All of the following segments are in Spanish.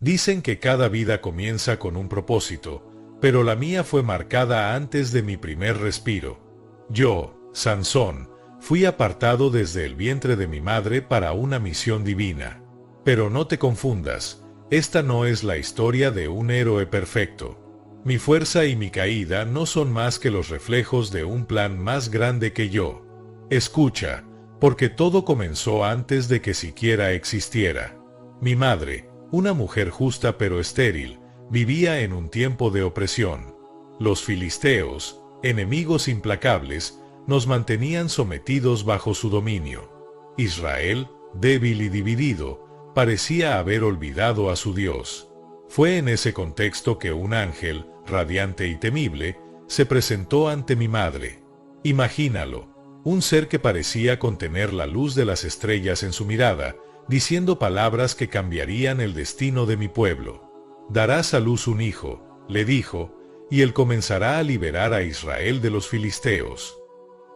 Dicen que cada vida comienza con un propósito, pero la mía fue marcada antes de mi primer respiro. Yo, Sansón, fui apartado desde el vientre de mi madre para una misión divina. Pero no te confundas, esta no es la historia de un héroe perfecto. Mi fuerza y mi caída no son más que los reflejos de un plan más grande que yo. Escucha, porque todo comenzó antes de que siquiera existiera. Mi madre, una mujer justa pero estéril, vivía en un tiempo de opresión. Los filisteos, enemigos implacables, nos mantenían sometidos bajo su dominio. Israel, débil y dividido, parecía haber olvidado a su Dios. Fue en ese contexto que un ángel, radiante y temible, se presentó ante mi madre. Imagínalo, un ser que parecía contener la luz de las estrellas en su mirada, diciendo palabras que cambiarían el destino de mi pueblo. Darás a luz un hijo, le dijo, y él comenzará a liberar a Israel de los filisteos.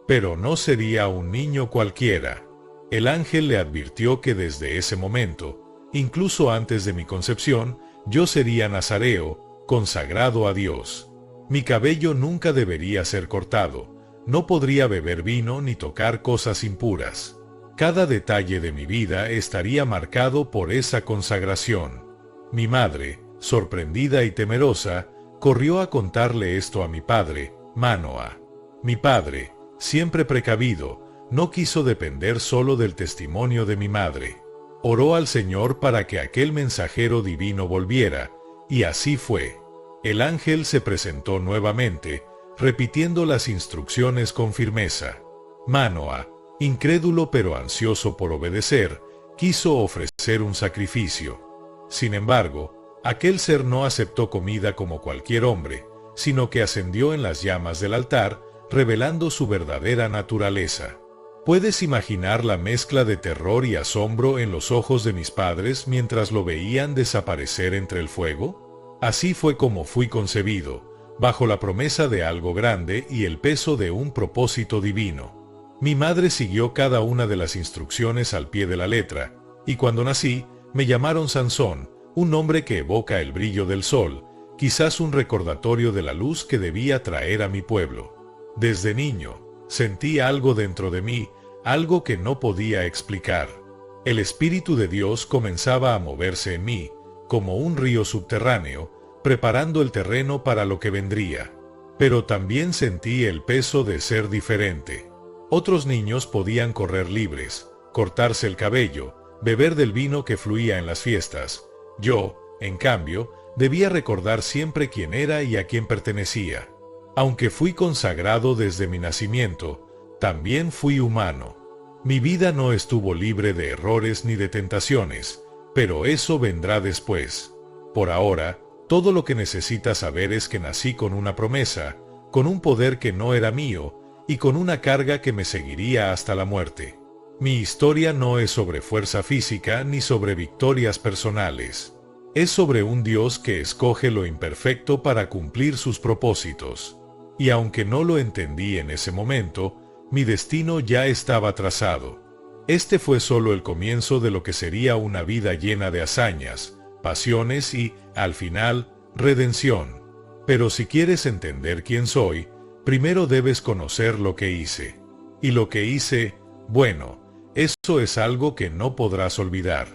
Pero no sería un niño cualquiera. El ángel le advirtió que desde ese momento, incluso antes de mi concepción, yo sería nazareo, consagrado a Dios. Mi cabello nunca debería ser cortado, no podría beber vino ni tocar cosas impuras. Cada detalle de mi vida estaría marcado por esa consagración. Mi madre, sorprendida y temerosa, corrió a contarle esto a mi padre, Manoa. Mi padre, siempre precavido, no quiso depender solo del testimonio de mi madre. Oró al Señor para que aquel mensajero divino volviera, y así fue. El ángel se presentó nuevamente, repitiendo las instrucciones con firmeza. Manoa, incrédulo pero ansioso por obedecer, quiso ofrecer un sacrificio. Sin embargo, aquel ser no aceptó comida como cualquier hombre, sino que ascendió en las llamas del altar, revelando su verdadera naturaleza. ¿Puedes imaginar la mezcla de terror y asombro en los ojos de mis padres mientras lo veían desaparecer entre el fuego? Así fue como fui concebido, bajo la promesa de algo grande y el peso de un propósito divino. Mi madre siguió cada una de las instrucciones al pie de la letra, y cuando nací, me llamaron Sansón, un nombre que evoca el brillo del sol, quizás un recordatorio de la luz que debía traer a mi pueblo. Desde niño, sentí algo dentro de mí, algo que no podía explicar. El Espíritu de Dios comenzaba a moverse en mí, como un río subterráneo, preparando el terreno para lo que vendría. Pero también sentí el peso de ser diferente. Otros niños podían correr libres, cortarse el cabello, beber del vino que fluía en las fiestas. Yo, en cambio, debía recordar siempre quién era y a quién pertenecía. Aunque fui consagrado desde mi nacimiento, también fui humano. Mi vida no estuvo libre de errores ni de tentaciones, pero eso vendrá después. Por ahora, todo lo que necesitas saber es que nací con una promesa, con un poder que no era mío, y con una carga que me seguiría hasta la muerte. Mi historia no es sobre fuerza física ni sobre victorias personales. Es sobre un Dios que escoge lo imperfecto para cumplir sus propósitos. Y aunque no lo entendí en ese momento, mi destino ya estaba trazado. Este fue solo el comienzo de lo que sería una vida llena de hazañas, pasiones y, al final, redención. Pero si quieres entender quién soy, primero debes conocer lo que hice. Y lo que hice, bueno, eso es algo que no podrás olvidar.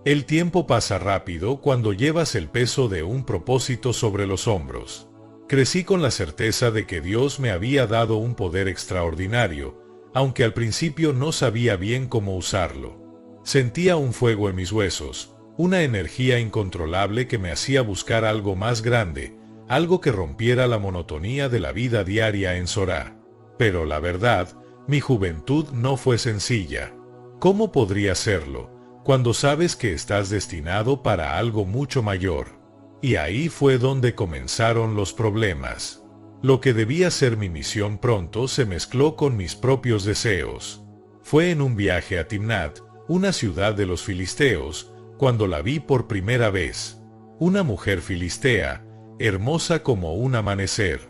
El tiempo pasa rápido cuando llevas el peso de un propósito sobre los hombros. Crecí con la certeza de que Dios me había dado un poder extraordinario, aunque al principio no sabía bien cómo usarlo. Sentía un fuego en mis huesos, una energía incontrolable que me hacía buscar algo más grande, algo que rompiera la monotonía de la vida diaria en Sorá. Pero la verdad, mi juventud no fue sencilla. ¿Cómo podría serlo, cuando sabes que estás destinado para algo mucho mayor? Y ahí fue donde comenzaron los problemas. Lo que debía ser mi misión pronto se mezcló con mis propios deseos. Fue en un viaje a Timnat, una ciudad de los filisteos, cuando la vi por primera vez. Una mujer filistea, hermosa como un amanecer.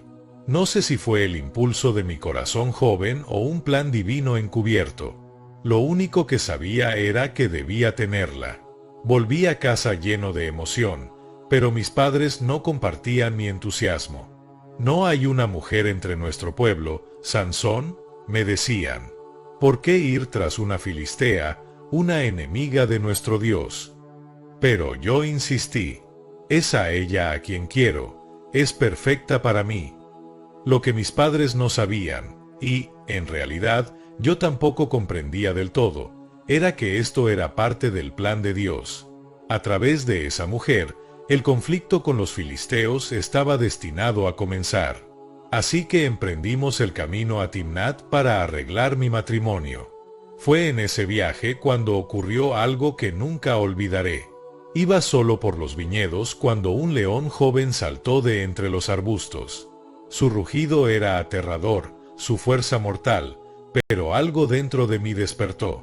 No sé si fue el impulso de mi corazón joven o un plan divino encubierto. Lo único que sabía era que debía tenerla. Volví a casa lleno de emoción, pero mis padres no compartían mi entusiasmo. «No hay una mujer entre nuestro pueblo, Sansón», me decían. «¿Por qué ir tras una filistea, una enemiga de nuestro Dios?» Pero yo insistí. «Es a ella a quien quiero, es perfecta para mí». Lo que mis padres no sabían, y, en realidad, yo tampoco comprendía del todo, era que esto era parte del plan de Dios. A través de esa mujer, el conflicto con los filisteos estaba destinado a comenzar. Así que emprendimos el camino a Timnat para arreglar mi matrimonio. Fue en ese viaje cuando ocurrió algo que nunca olvidaré. Iba solo por los viñedos cuando un león joven saltó de entre los arbustos. Su rugido era aterrador, su fuerza mortal, pero algo dentro de mí despertó.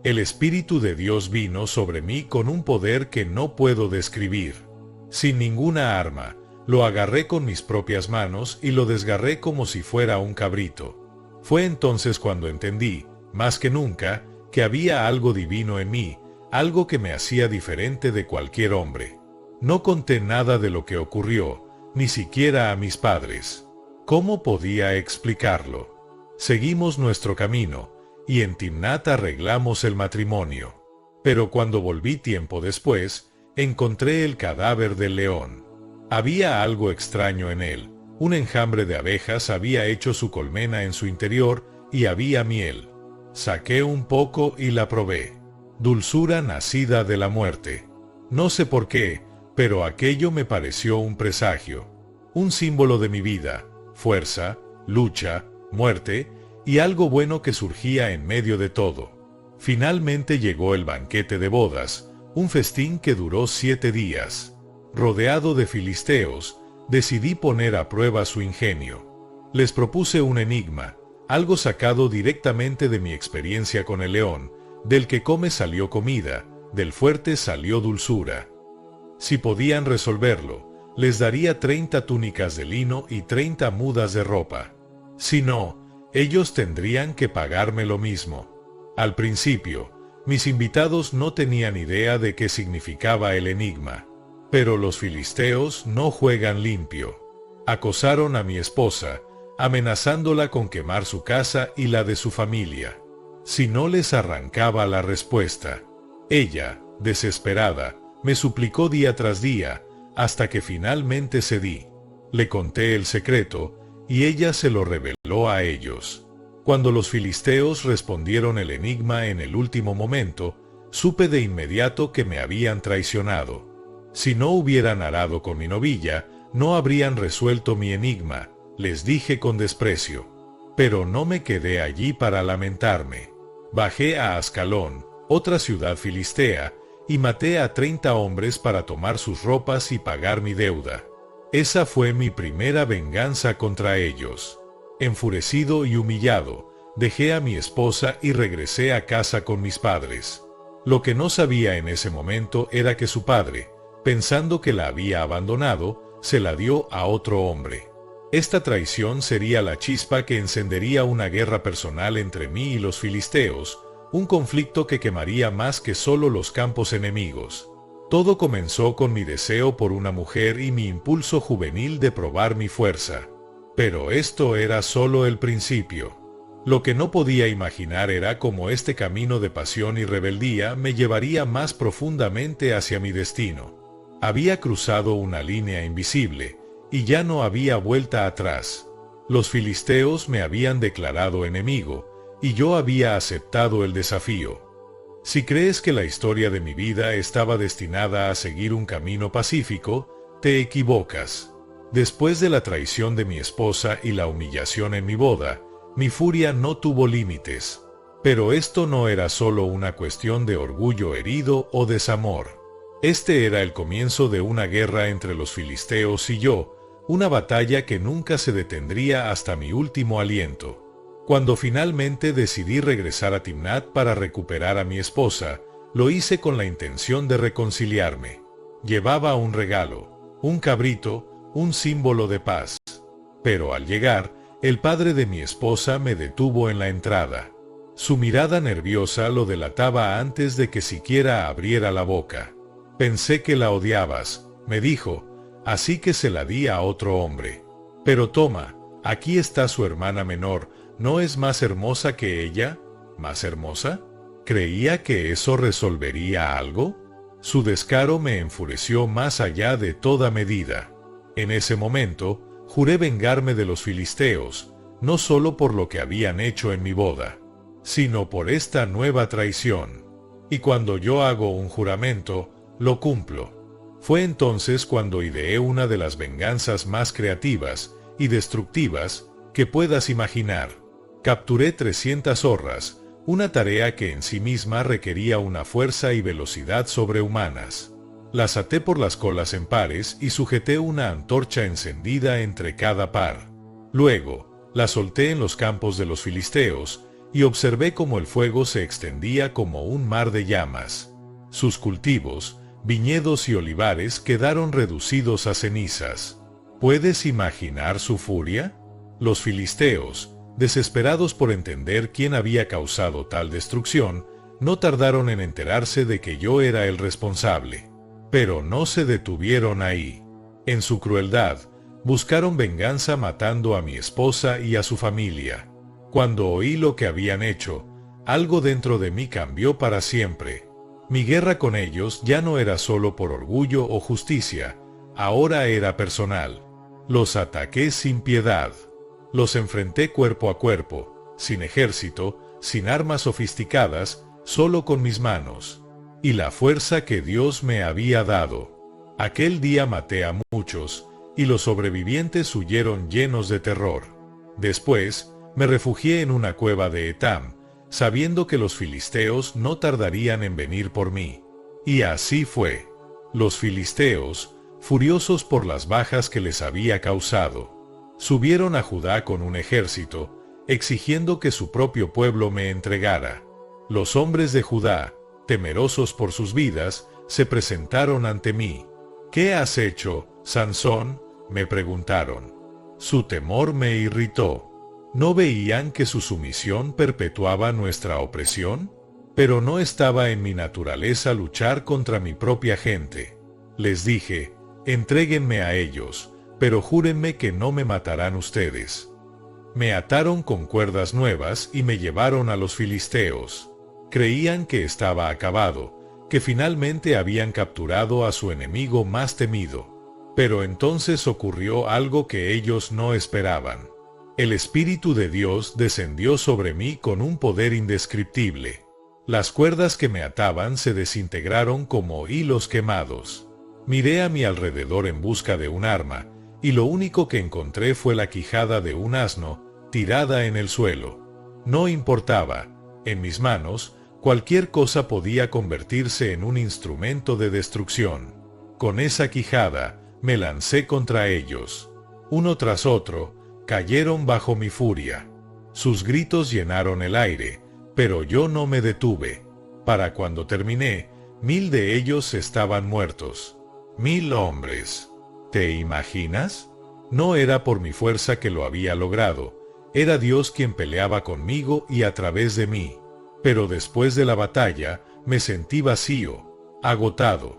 El Espíritu de Dios vino sobre mí con un poder que no puedo describir. Sin ninguna arma, lo agarré con mis propias manos y lo desgarré como si fuera un cabrito. Fue entonces cuando entendí, más que nunca, que había algo divino en mí, algo que me hacía diferente de cualquier hombre. No conté nada de lo que ocurrió, ni siquiera a mis padres. ¿Cómo podía explicarlo? Seguimos nuestro camino, y en Timnat arreglamos el matrimonio. Pero cuando volví tiempo después, encontré el cadáver del león. Había algo extraño en él. Un enjambre de abejas había hecho su colmena en su interior y había miel. Saqué un poco y la probé. Dulzura nacida de la muerte. No sé por qué, pero aquello me pareció un presagio. Un símbolo de mi vida, fuerza, lucha, muerte y algo bueno que surgía en medio de todo. Finalmente llegó el banquete de bodas, un festín que duró 7 días. Rodeado de filisteos, decidí poner a prueba su ingenio. Les propuse un enigma, algo sacado directamente de mi experiencia con el león. Del que come salió comida, del fuerte salió dulzura. Si podían resolverlo, les daría 30 túnicas de lino y 30 mudas de ropa. Si no, ellos tendrían que pagarme lo mismo. Al principio, mis invitados no tenían idea de qué significaba el enigma. Pero los filisteos no juegan limpio. Acosaron a mi esposa, amenazándola con quemar su casa y la de su familia, si no les arrancaba la respuesta. Ella, desesperada, me suplicó día tras día, hasta que finalmente cedí. Le conté el secreto, y ella se lo reveló a ellos. Cuando los filisteos respondieron el enigma en el último momento, supe de inmediato que me habían traicionado. Si no hubieran arado con mi novilla, no habrían resuelto mi enigma, les dije con desprecio. Pero no me quedé allí para lamentarme. Bajé a Ascalón, otra ciudad filistea, y maté a 30 hombres para tomar sus ropas y pagar mi deuda. Esa fue mi primera venganza contra ellos. Enfurecido y humillado, dejé a mi esposa y regresé a casa con mis padres. Lo que no sabía en ese momento era que su padre, pensando que la había abandonado, se la dio a otro hombre. Esta traición sería la chispa que encendería una guerra personal entre mí y los filisteos, un conflicto que quemaría más que solo los campos enemigos. Todo comenzó con mi deseo por una mujer y mi impulso juvenil de probar mi fuerza. Pero esto era solo el principio. Lo que no podía imaginar era cómo este camino de pasión y rebeldía me llevaría más profundamente hacia mi destino. Había cruzado una línea invisible, y ya no había vuelta atrás. Los filisteos me habían declarado enemigo, y yo había aceptado el desafío. Si crees que la historia de mi vida estaba destinada a seguir un camino pacífico, te equivocas. Después de la traición de mi esposa y la humillación en mi boda, mi furia no tuvo límites. Pero esto no era solo una cuestión de orgullo herido o desamor. Este era el comienzo de una guerra entre los filisteos y yo, una batalla que nunca se detendría hasta mi último aliento. Cuando finalmente decidí regresar a Timnat para recuperar a mi esposa, lo hice con la intención de reconciliarme. Llevaba un regalo, un cabrito, un símbolo de paz. Pero al llegar, el padre de mi esposa me detuvo en la entrada. Su mirada nerviosa lo delataba antes de que siquiera abriera la boca. Pensé que la odiabas, me dijo, así que se la di a otro hombre. Pero toma, aquí está su hermana menor, ¿no es más hermosa que ella? ¿Más hermosa? ¿Creía que eso resolvería algo? Su descaro me enfureció más allá de toda medida. En ese momento, juré vengarme de los filisteos, no solo por lo que habían hecho en mi boda, sino por esta nueva traición. Y cuando yo hago un juramento, lo cumplo. Fue entonces cuando ideé una de las venganzas más creativas y destructivas que puedas imaginar. Capturé 300 zorras, una tarea que en sí misma requería una fuerza y velocidad sobrehumanas. Las até por las colas en pares y sujeté una antorcha encendida entre cada par. Luego, las solté en los campos de los filisteos y observé cómo el fuego se extendía como un mar de llamas. Sus cultivos, viñedos y olivares quedaron reducidos a cenizas. ¿Puedes imaginar su furia? Los filisteos, desesperados por entender quién había causado tal destrucción, no tardaron en enterarse de que yo era el responsable. Pero no se detuvieron ahí. En su crueldad, buscaron venganza matando a mi esposa y a su familia. Cuando oí lo que habían hecho, algo dentro de mí cambió para siempre. Mi guerra con ellos ya no era solo por orgullo o justicia, ahora era personal. Los ataqué sin piedad. Los enfrenté cuerpo a cuerpo, sin ejército, sin armas sofisticadas, solo con mis manos y la fuerza que Dios me había dado. Aquel día maté a muchos, y los sobrevivientes huyeron llenos de terror. Después, me refugié en una cueva de Etam, sabiendo que los filisteos no tardarían en venir por mí. Y así fue. Los filisteos, furiosos por las bajas que les había causado, subieron a Judá con un ejército, exigiendo que su propio pueblo me entregara. Los hombres de Judá, temerosos por sus vidas, se presentaron ante mí. «¿Qué has hecho, Sansón?», me preguntaron. Su temor me irritó. ¿No veían que su sumisión perpetuaba nuestra opresión? Pero no estaba en mi naturaleza luchar contra mi propia gente. Les dije, entréguenme a ellos, pero júrenme que no me matarán ustedes. Me ataron con cuerdas nuevas y me llevaron a los filisteos. Creían que estaba acabado, que finalmente habían capturado a su enemigo más temido. Pero entonces ocurrió algo que ellos no esperaban. El Espíritu de Dios descendió sobre mí con un poder indescriptible. Las cuerdas que me ataban se desintegraron como hilos quemados. Miré a mi alrededor en busca de un arma, y lo único que encontré fue la quijada de un asno, tirada en el suelo. No importaba, en mis manos, cualquier cosa podía convertirse en un instrumento de destrucción. Con esa quijada, me lancé contra ellos. Uno tras otro, cayeron bajo mi furia. Sus gritos llenaron el aire, pero yo no me detuve. Para cuando terminé, 1000 de ellos estaban muertos. 1000 hombres. ¿Te imaginas? No era por mi fuerza que lo había logrado, era Dios quien peleaba conmigo y a través de mí. Pero después de la batalla, me sentí vacío, agotado.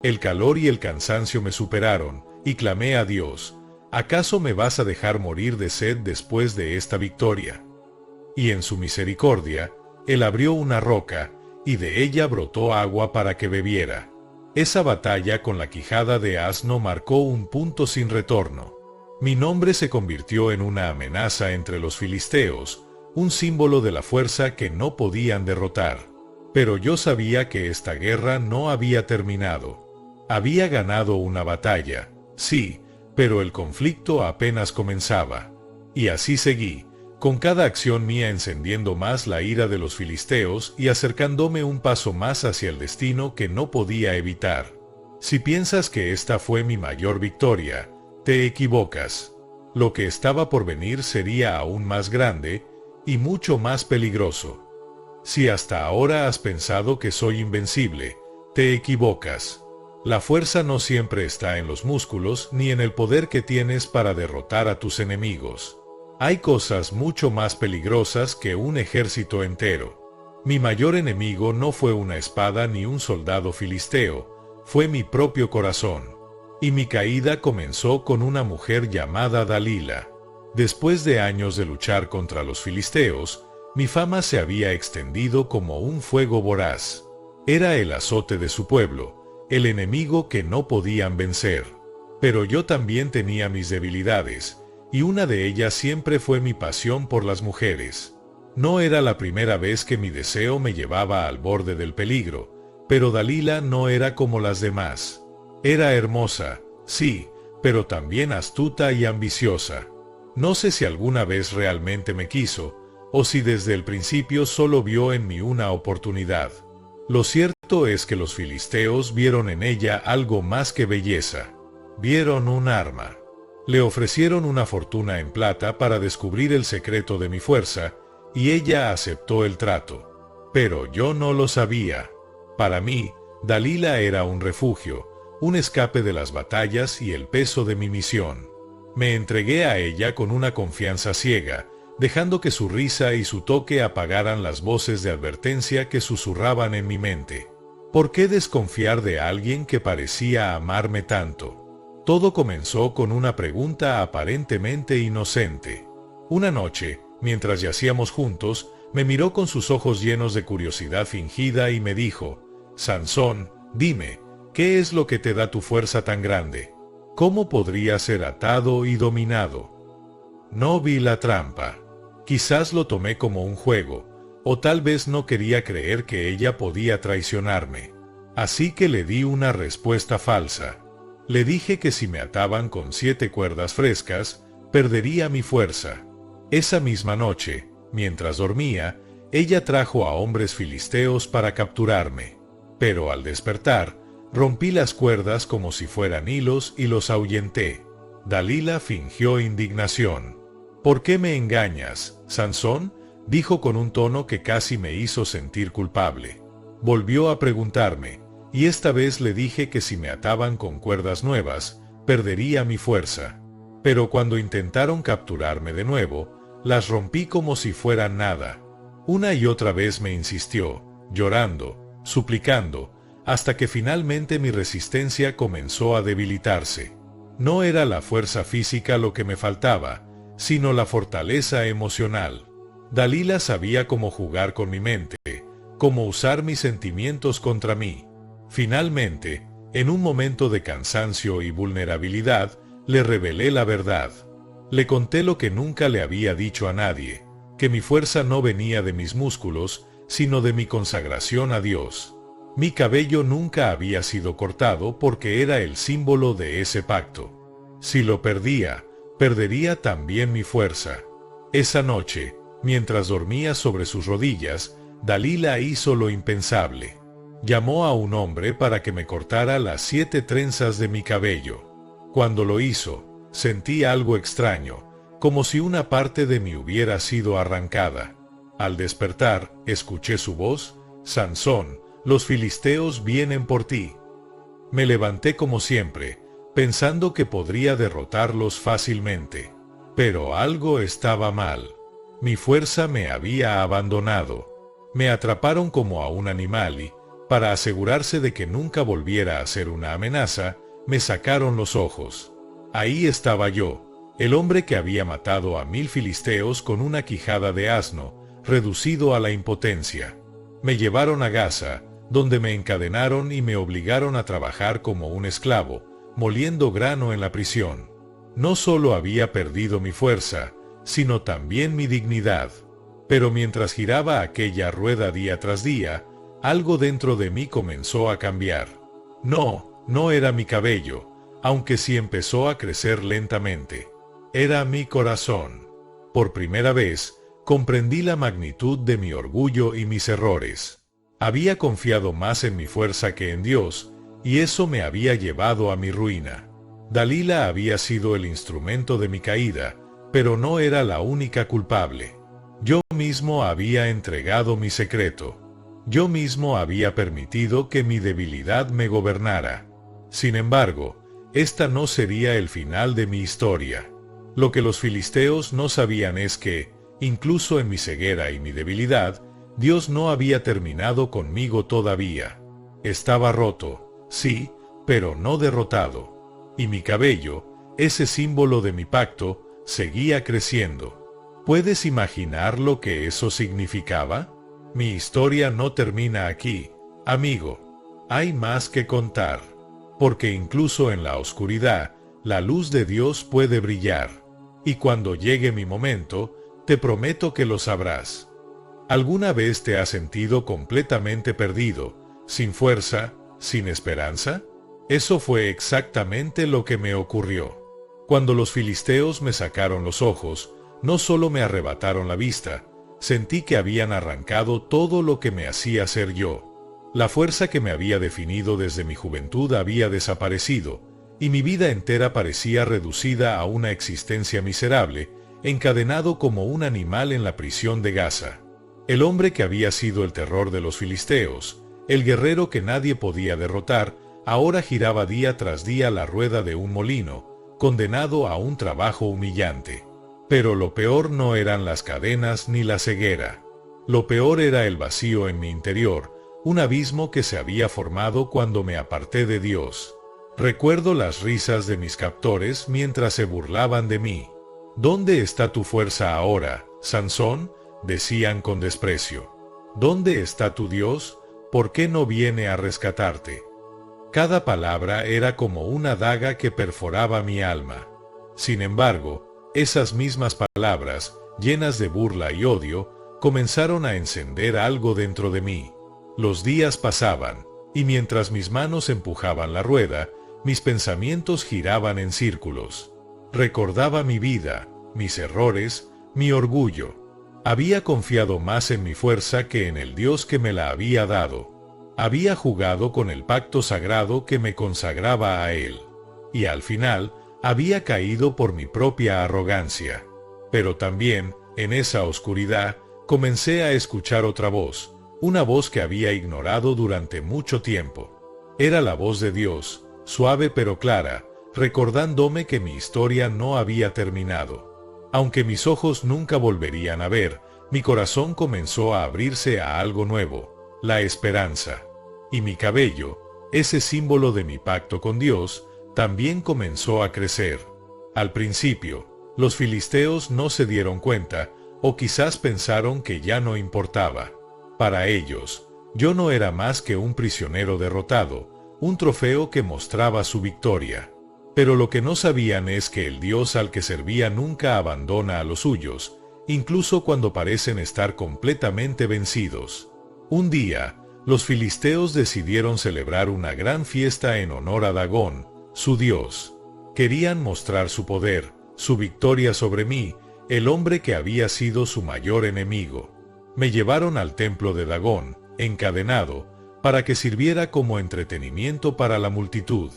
El calor y el cansancio me superaron, y clamé a Dios, ¿acaso me vas a dejar morir de sed después de esta victoria? Y en su misericordia, Él abrió una roca, y de ella brotó agua para que bebiera. Esa batalla con la quijada de asno marcó un punto sin retorno. Mi nombre se convirtió en una amenaza entre los filisteos, un símbolo de la fuerza que no podían derrotar. Pero yo sabía que esta guerra no había terminado. Había ganado una batalla, sí, pero el conflicto apenas comenzaba. Y así seguí, con cada acción mía encendiendo más la ira de los filisteos y acercándome un paso más hacia el destino que no podía evitar. Si piensas que esta fue mi mayor victoria, te equivocas. Lo que estaba por venir sería aún más grande y mucho más peligroso. Si hasta ahora has pensado que soy invencible, te equivocas. La fuerza no siempre está en los músculos ni en el poder que tienes para derrotar a tus enemigos. Hay cosas mucho más peligrosas que un ejército entero. Mi mayor enemigo no fue una espada ni un soldado filisteo, fue mi propio corazón. Y mi caída comenzó con una mujer llamada Dalila. Después de años de luchar contra los filisteos, mi fama se había extendido como un fuego voraz. Era el azote de su pueblo, el enemigo que no podían vencer. Pero yo también tenía mis debilidades, y una de ellas siempre fue mi pasión por las mujeres. No era la primera vez que mi deseo me llevaba al borde del peligro, pero Dalila no era como las demás. Era hermosa, sí, pero también astuta y ambiciosa. No sé si alguna vez realmente me quiso, o si desde el principio solo vio en mí una oportunidad. Lo cierto es que los filisteos vieron en ella algo más que belleza. Vieron un arma. Le ofrecieron una fortuna en plata para descubrir el secreto de mi fuerza, y ella aceptó el trato. Pero yo no lo sabía. Para mí, Dalila era un refugio, un escape de las batallas y el peso de mi misión. Me entregué a ella con una confianza ciega, dejando que su risa y su toque apagaran las voces de advertencia que susurraban en mi mente. ¿Por qué desconfiar de alguien que parecía amarme tanto? Todo comenzó con una pregunta aparentemente inocente. Una noche, mientras yacíamos juntos, me miró con sus ojos llenos de curiosidad fingida y me dijo: «Sansón, dime, ¿qué es lo que te da tu fuerza tan grande? ¿Cómo podría ser atado y dominado?» No vi la trampa. Quizás lo tomé como un juego, o tal vez no quería creer que ella podía traicionarme. Así que le di una respuesta falsa. Le dije que si me ataban con 7 cuerdas frescas, perdería mi fuerza. Esa misma noche, mientras dormía, ella trajo a hombres filisteos para capturarme. Pero al despertar, rompí las cuerdas como si fueran hilos y los ahuyenté. Dalila fingió indignación. «¿Por qué me engañas, Sansón?», dijo con un tono que casi me hizo sentir culpable. Volvió a preguntarme, y esta vez le dije que si me ataban con cuerdas nuevas, perdería mi fuerza. Pero cuando intentaron capturarme de nuevo, las rompí como si fueran nada. Una y otra vez me insistió, llorando, suplicando, hasta que finalmente mi resistencia comenzó a debilitarse. No era la fuerza física lo que me faltaba, sino la fortaleza emocional. Dalila sabía cómo jugar con mi mente, cómo usar mis sentimientos contra mí. Finalmente, en un momento de cansancio y vulnerabilidad, le revelé la verdad. Le conté lo que nunca le había dicho a nadie, que mi fuerza no venía de mis músculos, sino de mi consagración a Dios. Mi cabello nunca había sido cortado porque era el símbolo de ese pacto. Si lo perdía, perdería también mi fuerza. Esa noche, mientras dormía sobre sus rodillas, Dalila hizo lo impensable. Llamó a un hombre para que me cortara las 7 trenzas de mi cabello. Cuando lo hizo, sentí algo extraño, como si una parte de mí hubiera sido arrancada. Al despertar, escuché su voz: «Sansón, los filisteos vienen por ti». Me levanté como siempre, pensando que podría derrotarlos fácilmente. Pero algo estaba mal. Mi fuerza me había abandonado. Me atraparon como a un animal y, para asegurarse de que nunca volviera a ser una amenaza, me sacaron los ojos. Ahí estaba yo, el hombre que había matado a 1000 filisteos con una quijada de asno, reducido a la impotencia. Me llevaron a Gaza, donde me encadenaron y me obligaron a trabajar como un esclavo, moliendo grano en la prisión. No solo había perdido mi fuerza, sino también mi dignidad. Pero mientras giraba aquella rueda día tras día, algo dentro de mí comenzó a cambiar. No era mi cabello, aunque sí empezó a crecer lentamente. Era mi corazón. Por primera vez, comprendí la magnitud de mi orgullo y mis errores. Había confiado más en mi fuerza que en Dios, y eso me había llevado a mi ruina. Dalila había sido el instrumento de mi caída, pero no era la única culpable. Yo mismo había entregado mi secreto. Yo mismo había permitido que mi debilidad me gobernara. Sin embargo, esta no sería el final de mi historia. Lo que los filisteos no sabían es que, incluso en mi ceguera y mi debilidad, Dios no había terminado conmigo todavía. Estaba roto, sí, pero no derrotado. Y mi cabello, ese símbolo de mi pacto, seguía creciendo. ¿Puedes imaginar lo que eso significaba? Mi historia no termina aquí, amigo. Hay más que contar. Porque incluso en la oscuridad, la luz de Dios puede brillar. Y cuando llegue mi momento, te prometo que lo sabrás. ¿Alguna vez te has sentido completamente perdido, sin fuerza, sin esperanza? Eso fue exactamente lo que me ocurrió. Cuando los filisteos me sacaron los ojos, no solo me arrebataron la vista, sentí que habían arrancado todo lo que me hacía ser yo. La fuerza que me había definido desde mi juventud había desaparecido, y mi vida entera parecía reducida a una existencia miserable, encadenado como un animal en la prisión de Gaza. El hombre que había sido el terror de los filisteos, el guerrero que nadie podía derrotar, ahora giraba día tras día la rueda de un molino, condenado a un trabajo humillante. Pero lo peor no eran las cadenas ni la ceguera. Lo peor era el vacío en mi interior, un abismo que se había formado cuando me aparté de Dios. Recuerdo las risas de mis captores mientras se burlaban de mí. ¿Dónde está tu fuerza ahora, Sansón?, decían con desprecio. ¿Dónde está tu Dios? ¿Por qué no viene a rescatarte? Cada palabra era como una daga que perforaba mi alma. Sin embargo, esas mismas palabras, llenas de burla y odio, comenzaron a encender algo dentro de mí. Los días pasaban, y mientras mis manos empujaban la rueda, mis pensamientos giraban en círculos. Recordaba mi vida, mis errores, mi orgullo. Había confiado más en mi fuerza que en el Dios que me la había dado. Había jugado con el pacto sagrado que me consagraba a Él. Y al final, había caído por mi propia arrogancia. Pero también, en esa oscuridad, comencé a escuchar otra voz, una voz que había ignorado durante mucho tiempo. Era la voz de Dios, suave pero clara, recordándome que mi historia no había terminado. Aunque mis ojos nunca volverían a ver, mi corazón comenzó a abrirse a algo nuevo, la esperanza. Y mi cabello, ese símbolo de mi pacto con Dios, también comenzó a crecer. Al principio, los filisteos no se dieron cuenta, o quizás pensaron que ya no importaba. Para ellos, yo no era más que un prisionero derrotado, un trofeo que mostraba su victoria. Pero lo que no sabían es que el Dios al que servía nunca abandona a los suyos, incluso cuando parecen estar completamente vencidos. Un día, los filisteos decidieron celebrar una gran fiesta en honor a Dagón, su dios. Querían mostrar su poder, su victoria sobre mí, el hombre que había sido su mayor enemigo. Me llevaron al templo de Dagón, encadenado, para que sirviera como entretenimiento para la multitud.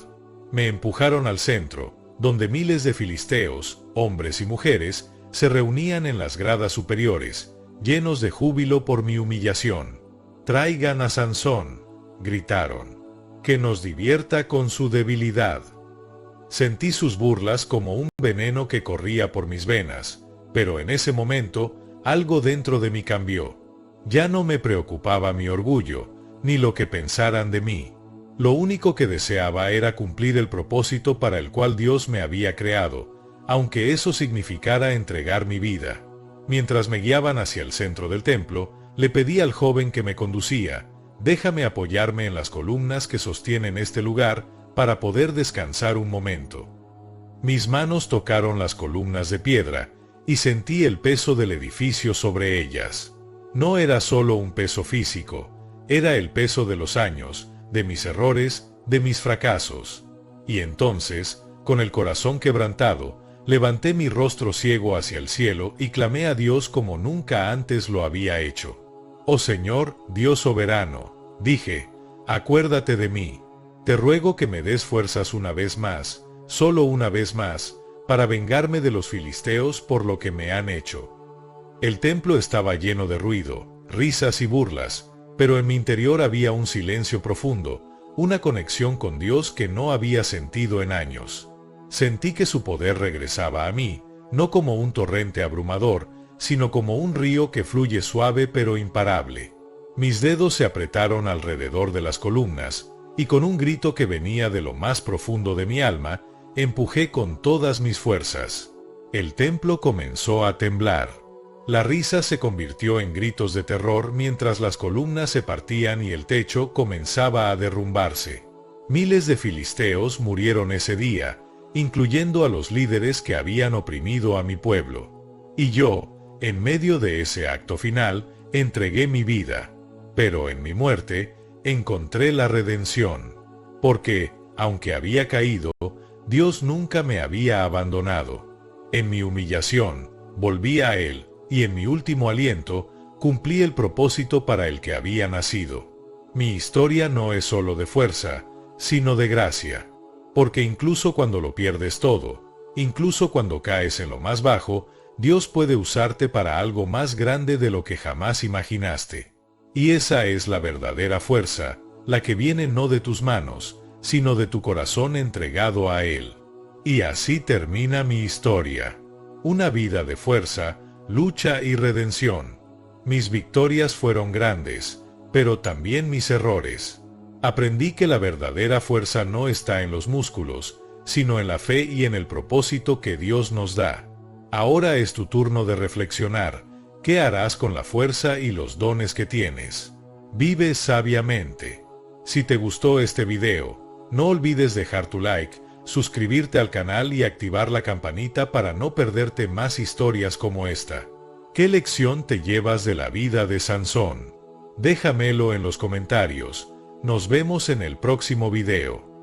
Me empujaron al centro, donde miles de filisteos, hombres y mujeres, se reunían en las gradas superiores, llenos de júbilo por mi humillación. «Traigan a Sansón», gritaron, «que nos divierta con su debilidad». Sentí sus burlas como un veneno que corría por mis venas, pero en ese momento, algo dentro de mí cambió. Ya no me preocupaba mi orgullo, ni lo que pensaran de mí. Lo único que deseaba era cumplir el propósito para el cual Dios me había creado, aunque eso significara entregar mi vida. Mientras me guiaban hacia el centro del templo, le pedí al joven que me conducía, «Déjame apoyarme en las columnas que sostienen este lugar para poder descansar un momento». Mis manos tocaron las columnas de piedra y sentí el peso del edificio sobre ellas. No era solo un peso físico, era el peso de los años, de mis errores, de mis fracasos. Y entonces, con el corazón quebrantado, levanté mi rostro ciego hacia el cielo y clamé a Dios como nunca antes lo había hecho. «Oh Señor, Dios soberano», dije, «acuérdate de mí. Te ruego que me des fuerzas una vez más, solo una vez más, para vengarme de los filisteos por lo que me han hecho». El templo estaba lleno de ruido, risas y burlas, pero en mi interior había un silencio profundo, una conexión con Dios que no había sentido en años. Sentí que su poder regresaba a mí, no como un torrente abrumador, sino como un río que fluye suave pero imparable. Mis dedos se apretaron alrededor de las columnas, y con un grito que venía de lo más profundo de mi alma, empujé con todas mis fuerzas. El templo comenzó a temblar. La risa se convirtió en gritos de terror mientras las columnas se partían y el techo comenzaba a derrumbarse. Miles de filisteos murieron ese día, incluyendo a los líderes que habían oprimido a mi pueblo. Y yo, en medio de ese acto final, entregué mi vida. Pero en mi muerte, encontré la redención. Porque, aunque había caído, Dios nunca me había abandonado. En mi humillación, volví a Él, y en mi último aliento, cumplí el propósito para el que había nacido. Mi historia no es solo de fuerza, sino de gracia. Porque incluso cuando lo pierdes todo, incluso cuando caes en lo más bajo, Dios puede usarte para algo más grande de lo que jamás imaginaste. Y esa es la verdadera fuerza, la que viene no de tus manos, sino de tu corazón entregado a Él. Y así termina mi historia. Una vida de fuerza, lucha y redención. Mis victorias fueron grandes, pero también mis errores. Aprendí que la verdadera fuerza no está en los músculos, sino en la fe y en el propósito que Dios nos da. Ahora es tu turno de reflexionar. ¿Qué harás con la fuerza y los dones que tienes? Vive sabiamente. Si te gustó este video, no olvides dejar tu like, suscribirte al canal y activar la campanita para no perderte más historias como esta. ¿Qué lección te llevas de la vida de Sansón? Déjamelo en los comentarios. Nos vemos en el próximo video.